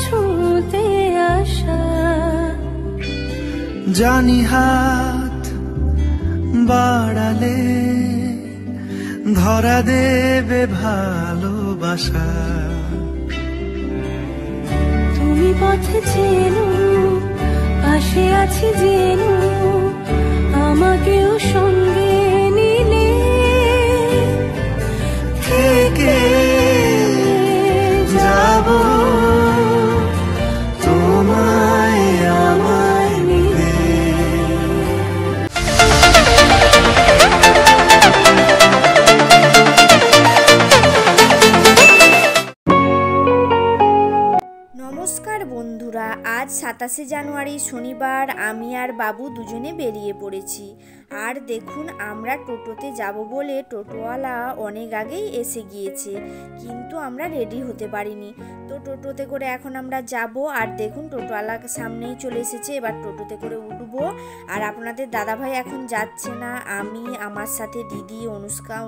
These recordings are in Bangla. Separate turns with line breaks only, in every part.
ছুঁতে আসা।
জানি হাত বাড়ালে ধরা দেবে ভালোবাসা।
তুমি পথে চেনো, পাশে আছি জেনো, আমাকেও সঙ্গে নিলে থেকে যাব তোমায় আমায় মিলে।
নমস্কার বন্ধুরা, আজ 27শে জানুয়ারি শনিবার আমি আর বাবু দুজনে বেরিয়ে পড়েছি। আর দেখুন, আমরা টোটোতে যাব বলে টোটোওয়ালা অনেক আগেই এসে গিয়েছে, কিন্তু আমরা রেডি হতে পারিনি। তো টোটোতে করে এখন আমরা যাব। আর দেখুন, টোটোওয়ালা সামনেই চলে এসেছে, এবার টোটোতে করে উঠবো। আর আপনাদের দাদাভাই এখন যাচ্ছে না, আমি, আমার সাথে দিদি,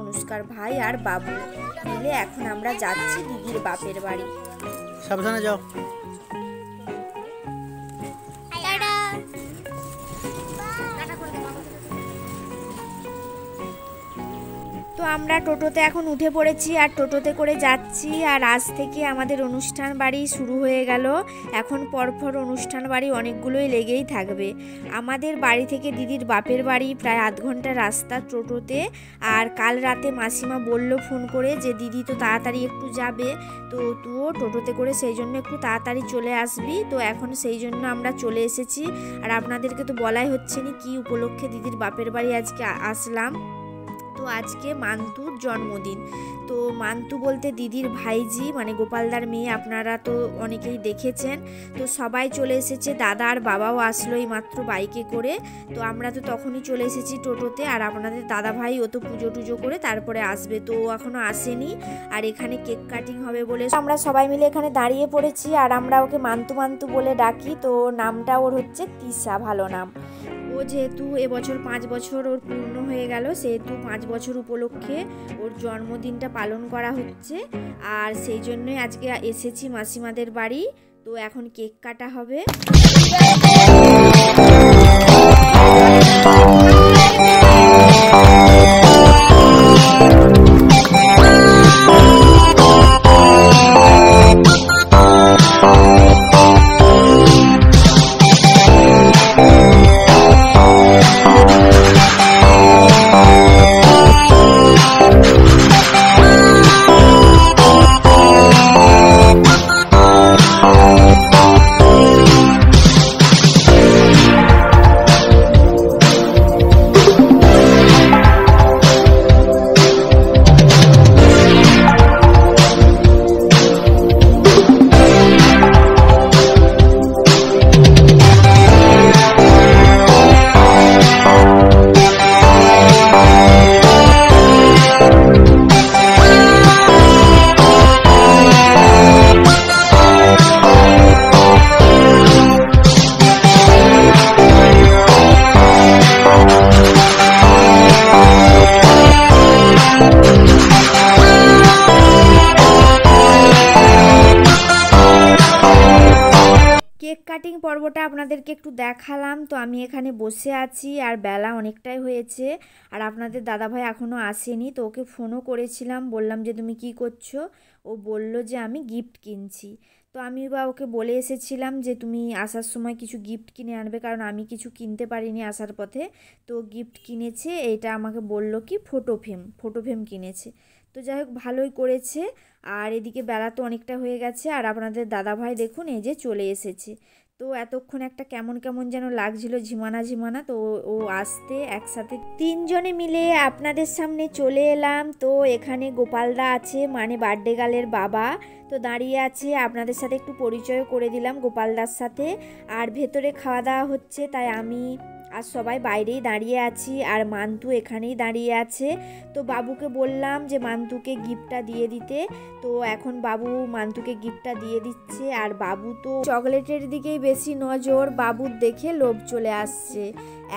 অনুষ্কার ভাই আর বাবু মিলে এখন আমরা যাচ্ছি দিদির বাপের বাড়ি।
সাবধানে যাও।
তো আমরা টোটোতে এখন উঠে পড়েছি আর টোটোতে করে যাচ্ছি। আর আজ থেকে আমাদের অনুষ্ঠান বাড়ি শুরু হয়ে গেল। এখন পরপর অনুষ্ঠান বাড়ি অনেকগুলোই লেগেই থাকবে। আমাদের বাড়ি থেকে দিদির বাপের বাড়ি প্রায় আধ ঘন্টা রাস্তা টোটোতে। আর কাল রাতে মাসিমা বলল ফোন করে যে দিদি তো তাড়াতাড়ি একটু যাবে, তো তুইও টোটোতে করে সেই জন্য একটু তাড়াতাড়ি চলে আসবি। তো এখন সেই জন্য আমরা চলে এসেছি। আর আপনাদেরকে তো বলাই হচ্ছে না কি উপলক্ষে দিদির বাপের বাড়ি আজকে আসলাম। তো আজকে মান্তুর জন্মদিন। তো মান্তু বলতে দিদির ভাইজি, মানে গোপালদার মেয়ে, আপনারা তো অনেকেই দেখেছেন। তো সবাই চলে এসেছে, দাদা আর বাবাও আসলো এই মাত্র বাইকে করে। তো আমরা তো তখনই চলে এসেছি টোটোতে। আর আপনাদের দাদা ভাই ও তো পুজো টুজো করে তারপরে আসবে, তো এখনও আসেনি। আর এখানে কেক কাটিং হবে বলে আমরা সবাই মিলে এখানে দাঁড়িয়ে পড়েছি। আর আমরা ওকে মান্তু মান্তু বলে ডাকি। তো নামটা ওর হচ্ছে তিশা, ভালো নাম। ও যেহেতু এবছর 5 বছর ওর পূর্ণ হয়ে গেল, সেহেতু 5 বছর উপলক্ষে ওর জন্মদিনটা পালন করা হচ্ছে। আর সেই জন্যই আজকে এসেছি মাসিমাদের বাড়ি। তো এখন কেক কাটা হবে। কাটিং পর্বটা আপনাদেরকে একটু দেখালাম। তো আমি এখানে বসে আছি আর বেলা অনেকটাই হয়েছে। আর আপনাদের দাদাভাই এখনও আসেনি। তো ওকে ফোনও করেছিলাম, বললাম যে তুমি কি করছো। ও বলল যে আমি গিফট কিনছি। তো আমি ওকে বলে এসেছিলাম যে তুমি আসার সময় কিছু গিফট কিনে আনবে, কারণ আমি কিছু কিনতে পারিনি আসার পথে। তো গিফট কিনেছে, এটা আমাকে বলল কি ফটো ফ্রেম কিনেছে। তো যাই হোক, ভালোই করেছে। আর এদিকে বেলা তো অনেকটা হয়ে গেছে। আর আপনাদের দাদাভাই দেখুন এই যে চলে এসেছে। তো এতক্ষণ একটা কেমন কেমন যেন লাগছিল, ঝিমানা। তো ও আসতে একসাথে তিনজনে মিলে আপনাদের সামনে চলে এলাম। তো এখানে গোপালদা আছে, মানে বার্থডে গার্লের বাবা, তো দাঁড়িয়ে আছে। আপনাদের সাথে একটু পরিচয় করে দিলাম গোপালদার সাথে। আর ভেতরে খাওয়া দাওয়া হচ্ছে, তাই আমি আর সবাই বাইরেই দাঁড়িয়ে আছি, আর মান্তু এখানেই দাঁড়িয়ে আছে। তো বাবুকে বললাম যে মান্তুকে গিফটটা দিয়ে দিতে, তো এখন বাবু মান্তুকে গিফটটা দিয়ে দিচ্ছে। আর বাবু তো চকলেটের দিকেই বেশি নজর, বাবুর দেখে লোভ চলে আসছে।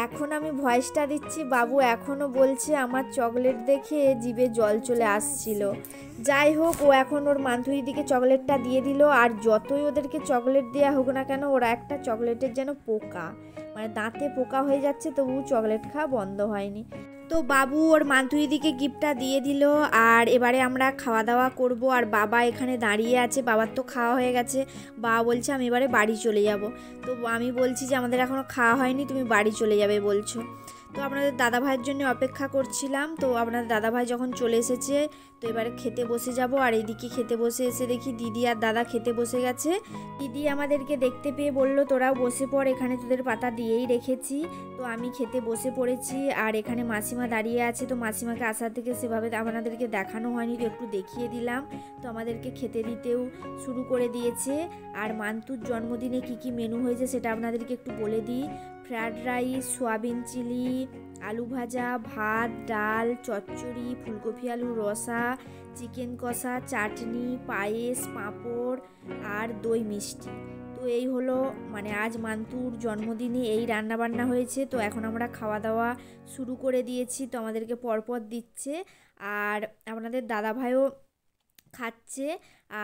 এখন আমি ভয়েসটা দিচ্ছি, বাবু এখনও বলছে আমার চকলেট দেখে জিভে জল চলে আসছিল। যাই হোক, ও এখন ওর মান্তুর দিকে চকলেটটা দিয়ে দিল। আর যতই ওদেরকে চকলেট দেওয়া হোক না কেন, ওরা একটা চকলেটের যেন পোকা, মানে দাঁতে পোকা হয়ে যাচ্ছে, তবু চকলেট খাওয়া বন্ধ হয়নি। তো বাবু ওর মান্তুরি দিকে গিফটটা দিয়ে দিল। আর এবারে আমরা খাওয়া দাওয়া করব। আর বাবা এখানে দাঁড়িয়ে আছে, বাবার তো খাওয়া হয়ে গেছে। বাবা বলছে আমি এবারে বাড়ি চলে যাব। তো আমি বলছি যে আমাদের এখনও খাওয়া হয়নি, তুমি বাড়ি চলে যাবে বলছো। তো আপনাদের দাদাভাইয়ের জন্য অপেক্ষা করছিলাম। তো আপনাদের দাদাভাই যখন চলে এসেছে, তো এবারে খেতে বসে যাব। আর এইদিকে খেতে বসে এসে দেখি দিদি আর দাদা খেতে বসে গেছে। দিদি আমাদেরকে দেখতে পেয়ে বলল তোরাও বসে পড়, এখানে তোদের পাতা দিয়েই রেখেছি। তো আমি খেতে বসে পড়েছি। আর এখানে মাসিমা দাঁড়িয়ে আছে। তো মাসিমাকে আসার থেকে সেভাবে আপনাদেরকে দেখানো হয়নি, তো একটু দেখিয়ে দিলাম। তো আমাদেরকে খেতে দিতেও শুরু করে দিয়েছে। আর মান্তুর জন্মদিনে কি কি মেনু হয়েছে সেটা আপনাদেরকে একটু বলে দিই। ফ্রায়েড রাইস, সোয়াবিন চিলি, আলু ভাজা, ভাত, ডাল, চচ্চড়ি, ফুলকপি আলুর রসা, চিকেন কষা, চাটনি, পায়েস, পাঁপড় আর দই মিষ্টি। তো এই হলো মানে আজ মান্তুর জন্মদিনে এই রান্নাবান্না হয়েছে। তো এখন আমরা খাওয়া দাওয়া শুরু করে দিয়েছি। তো আমাদেরকে পরপর দিচ্ছে। আর আপনাদের দাদাভাইও খাচ্ছে।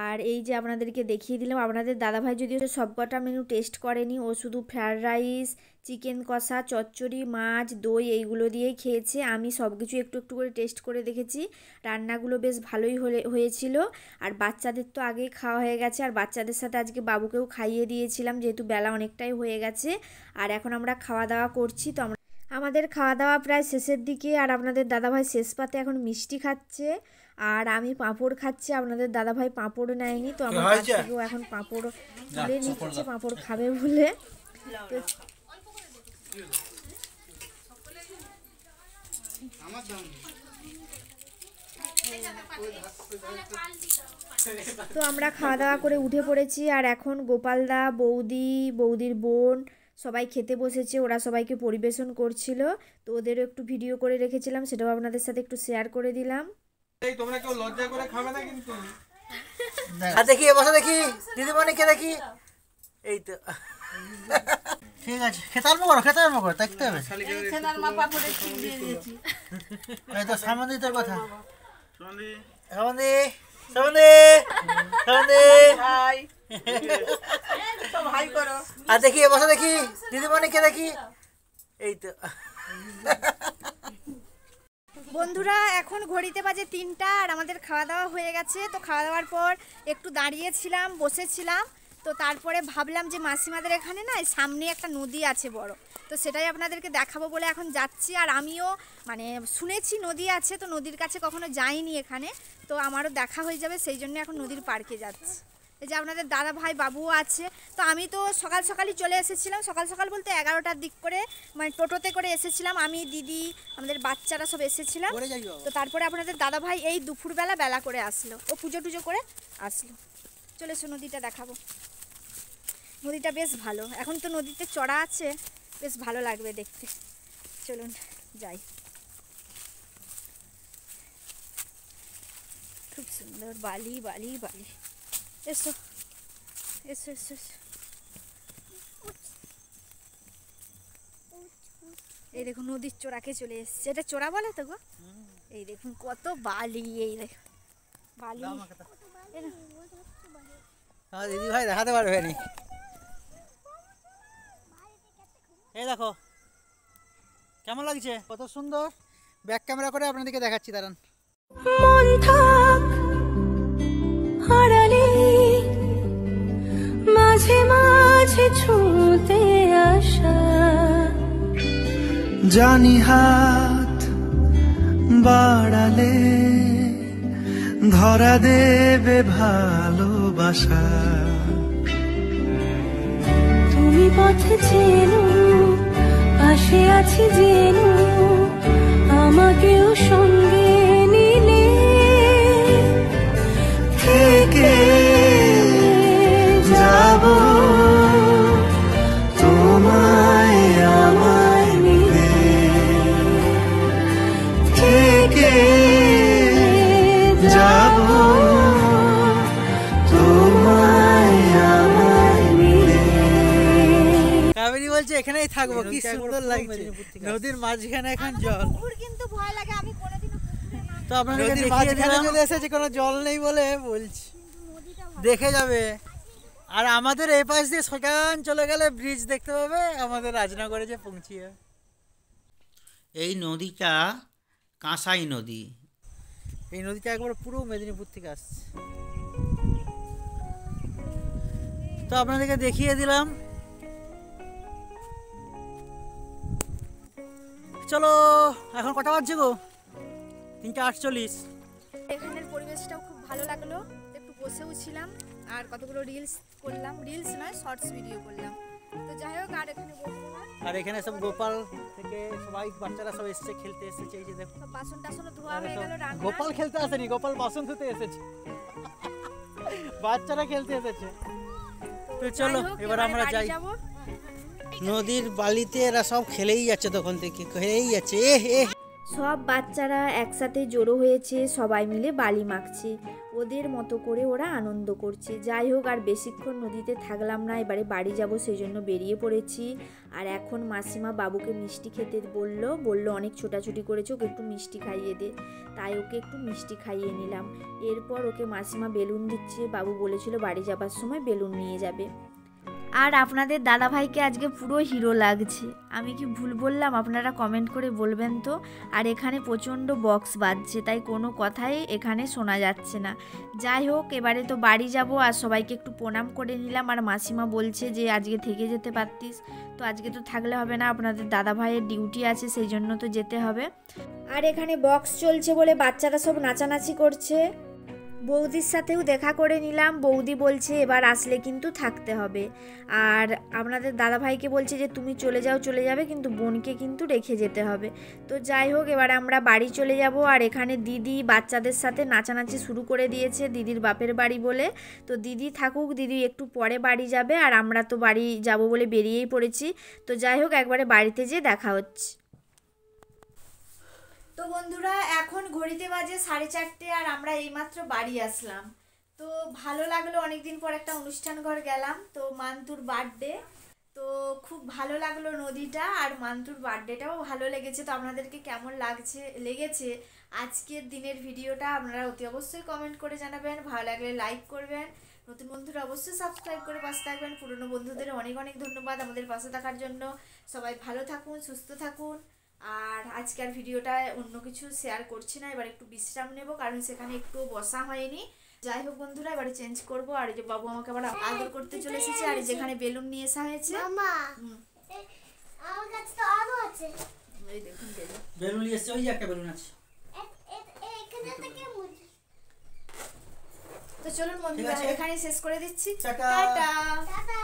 আর এই যে আপনাদেরকে দেখিয়ে দিলাম, আপনাদের দাদাভাই যদিও সবকটা মেনু টেস্ট করেনি, ও শুধু ফ্রায়েড রাইস, চিকেন কষা, চচ্চড়ি, মাছ, দই এইগুলো দিয়েই খেয়েছে। আমি সব কিছু একটু একটু করে টেস্ট করে দেখেছি, রান্নাগুলো বেশ ভালোই হয়েছিল। আর বাচ্চাদের তো আগেই খাওয়া হয়ে গেছে। আর বাচ্চাদের সাথে আজকে বাবুকেও খাইয়ে দিয়েছিলাম, যেহেতু বেলা অনেকটাই হয়ে গেছে। আর এখন আমরা খাওয়া দাওয়া করছি। তো আমাদের খাওয়া দাওয়া প্রায় শেষের দিকে। আর আপনাদের দাদাভাই শেষ পাতে এখন মিষ্টি খাচ্ছে, আর আমি পাঁপড় খাচ্ছি। আপনাদের দাদাভাই পাঁপড় নেয়নি, তো আমার কাছ থেকেও এখন পাঁপড় তুলে নিচ্ছে, পাঁপড় খাবে বলে। তো আমরা খাওয়া দাওয়া করে উঠে পড়েছি। আর এখন গোপালদা, বৌদির বোন সবাই খেতে বসেছে, ওরা সবাইকে পরিবেশন করছিল। তো ওদেরও একটু ভিডিও করে রেখেছিলাম, সেটাও আপনাদের সাথে একটু শেয়ার করে দিলাম।
এই তোমরা কেউ লজ্জা করে খাবে না কিন্তু।
আর দেখি বসে দেখি দিদিমণিকে দেখি। এই তো ঠিক আছে, খেতে আরম্ভ করো দেখতে হবে। এই তো সামন্দিতের কথা। আর দেখি বসে দেখি দিদিমণিকে দেখি। এই তো
বন্ধুরা এখন ঘড়িতে বাজে 3টা, আর আমাদের খাওয়া দাওয়া হয়ে গেছে। তো খাওয়া দাওয়ার পর একটু দাঁড়িয়েছিলাম, বসেছিলাম। তো তারপরে ভাবলাম যে মাসিমাদের এখানে না সামনে একটা নদী আছে বড়, তো সেটাই আপনাদেরকে দেখাবো বলে এখন যাচ্ছি। আর আমিও মানে শুনেছি নদী আছে, তো নদীর কাছে কখনো যাইনি এখানে, তো আমারও দেখা হয়ে যাবে, সেই জন্য এখন নদীর পার্কে যাচ্ছি। এই যে আপনাদের দাদা ভাই বাবুও আছে। তো আমি তো সকালই চলে এসেছিলাম, সকাল বলতে 11টার দিক করে, মানে টোটোতে করে এসেছিলাম। আমি, দিদি, আমাদের বাচ্চারা সব এসেছিলাম। তো তারপরে আপনাদের দাদা ভাই এই দুপুরবেলা বেলা করে আসলো, ও পুজো টুজো করে আসলো। চলে এসো, নদীটা দেখাবো। নদীটা বেশ ভালো, এখন তো নদীতে চড়া আছে, বেশ ভালো লাগবে দেখতে। চলুন যাই। খুব সুন্দর বালি। এসো। এই দেখুন নদীর চোরাকে চলে এসছে। এটা চোরা বলে তো গো। এই দেখুন কত বালি, এই দেখুন বালি।
দিদি ভাই দেখাতে পারবে নি। এই দেখো কেমন লাগছে, কত সুন্দর। ব্যাক ক্যামেরা করে আপনাদেরকে দেখাচ্ছি, দাঁড়ান।
মন থাক হারালে মাঝে মাঝে ছুঁতে আসা,
জানি হাত বাড়ালে ধরা দেবে ভালোবাসা।
তুমি পথে চেনো, পাশে আছি জেনো, আমাকেও সঙ্গে নিলে থেকে যাব তোমায় আমার
বলছে এখানেই থাকবো, কি সুন্দর লাগছে, নদীর মাঝখানে এখন জল।
পুকুর কিন্তু ভয় লাগে, আমি কোনোদিনও পুকুরে না।
তো আপনাদেরকে দেখিয়ে দিলাম, চলে এসেছে, কোনো জল নেই বলে বলছি, দেখে যাবে। আর আমাদের এই পাশ দিয়ে সোজান চলে গেলে ব্রিজ দেখতে পাবে, আমাদের রাজনগরে যে পৌঁছিয়ে।
এই নদীটা কাঁসাই নদী।
এই নদীটা একবার পুরো মেদিনীপুর থেকে আসছে। তো আপনাদেরকে দেখিয়ে দিলাম, চলো। এখন কটা বাজছে গো? 3:48।
এখানের পরিবেশটাও খুব ভালো লাগলো, একটু বসেও ছিলাম আর কতগুলো রিলস করলাম, রিলস নয় শর্টস ভিডিও করলাম। তো যাই হোক, আর এখানে বসবো না।
আর এখানে সব গোপাল থেকে সবাই বাচ্চারা সব এসেছে, খেলতে এসেছে। এই যে দেখো,
সব বাসন টাসনও ধোয়া হয়ে গেল, রান্না।
গোপাল খেলতে আসেনি, গোপাল বাসন ধুতে এসেছে, বাচ্চারা খেলতে এসেছে। তো চলো
যাই হোক,
এবার আমরা
বাড়ি
যাই।
যাবো।
নদীর বালিতে এরা সব খেলেই যাচ্ছে, তখন থেকে খেলেই যাচ্ছে।
সব বাচ্চারা একসাথে জড়ো হয়েছে, সবাই মিলে বালি মাখছে, ওদের মতো করে ওরা আনন্দ করছে। যাই হোক, আর বেশিক্ষণ নদীতে থাকলাম না, এবারে বাড়ি যাব, সেই জন্য বেরিয়ে পড়েছি। আর এখন মাসিমা বাবুকে মিষ্টি খেতে বলল অনেক ছোটাছুটি করেছে, ওকে একটু মিষ্টি খাইয়ে দে, তাই ওকে একটু মিষ্টি খাইয়ে নিলাম। এরপর ওকে মাসিমা বেলুন দিচ্ছে, বাবু বলেছিল বাড়ি যাবার সময় বেলুন নিয়ে যাবে। আর আপনাদের দাদাভাইকে আজকে পুরো হিরো লাগছে, আমি কি ভুল বললাম? আপনারা কমেন্ট করে বলবেন তো। আর এখানে প্রচণ্ড বক্স বাজছে, তাই কোনো কথাই এখানে শোনা যাচ্ছে না। যাই হোক, এবারে তো বাড়ি যাব, আর সবাইকে একটু প্রণাম করে নিলাম। আর মাসিমা বলছে যে আজকে থেকে যেতে পারতিস, তো আজকে তো থাকলে হবে না, আপনাদের দাদাভাইয়ের ডিউটি আছে, সেই জন্য তো যেতে হবে। আর এখানে বক্স চলছে বলে বাচ্চারা সব নাচানাচি করছে। বৌদির সাথেও দেখা করে নিলাম, বৌদি বলছে এবার আসলে কিন্তু থাকতে হবে। আর আপনাদের দাদাভাইকে বলছে যে তুমি চলে যাবে, কিন্তু বোনকে কিন্তু রেখে যেতে হবে। তো যাই হোক, এবার আমরা বাড়ি চলে যাব। আর এখানে দিদি বাচ্চাদের সাথে নাচানাচি শুরু করে দিয়েছে, দিদির বাপের বাড়ি বলে। তো দিদি থাকুক, দিদি একটু পরে বাড়ি যাবে, আর আমরা তো বাড়ি যাব বলে বেরিয়েই পড়েছি। তো যাই হোক, একবারে বাড়িতে যেয়ে দেখা হচ্ছে। তো বন্ধুরা, এখন ঘড়িতে বাজে 4:30, আর আমরা এইমাত্র বাড়ি আসলাম। তো ভালো লাগলো, অনেকদিন পর একটা অনুষ্ঠান ঘর গেলাম। তো মান্তুর বার্থডে, তো খুব ভালো লাগলো নদীটা, আর মান্তুর বার্থডেটাও ভালো লেগেছে। তো আপনাদেরকে কেমন লেগেছে আজকের দিনের ভিডিওটা, আপনারা অতি অবশ্যই কমেন্ট করে জানাবেন, ভালো লাগলে লাইক করবেন, নতুন বন্ধুরা অবশ্যই সাবস্ক্রাইব করে পাশে থাকবেন। পুরনো বন্ধুদের অনেক অনেক ধন্যবাদ আমাদের পাশে থাকার জন্য। সবাই ভালো থাকুন, সুস্থ থাকুন। আর আজকের ভিডিওটা অন্য কিছু শেয়ার করছি না, এবার একটু বিশ্রাম নেব, কারণ সেখানে একটু বসা হয়নি। যাই হোক বন্ধুরা, এবারে চেঞ্জ করব। আর এই যে বাবু আমাকে আবার আদর করতে চলে এসেছে, আর যেখানে বেলুন নিয়ে আসা হয়েছে,
আমার কাছে তো আরো আছে।
এই দেখুন বেলুন।
বেলুন নিয়ে এসেছে, ওই যে একটা বেলুন আছে।
এখানে থেকে মুছে।
তো চলুন বন্ধুরা, এখানেই শেষ করে দিচ্ছি।
টাটা।
টাটা।
টাটা।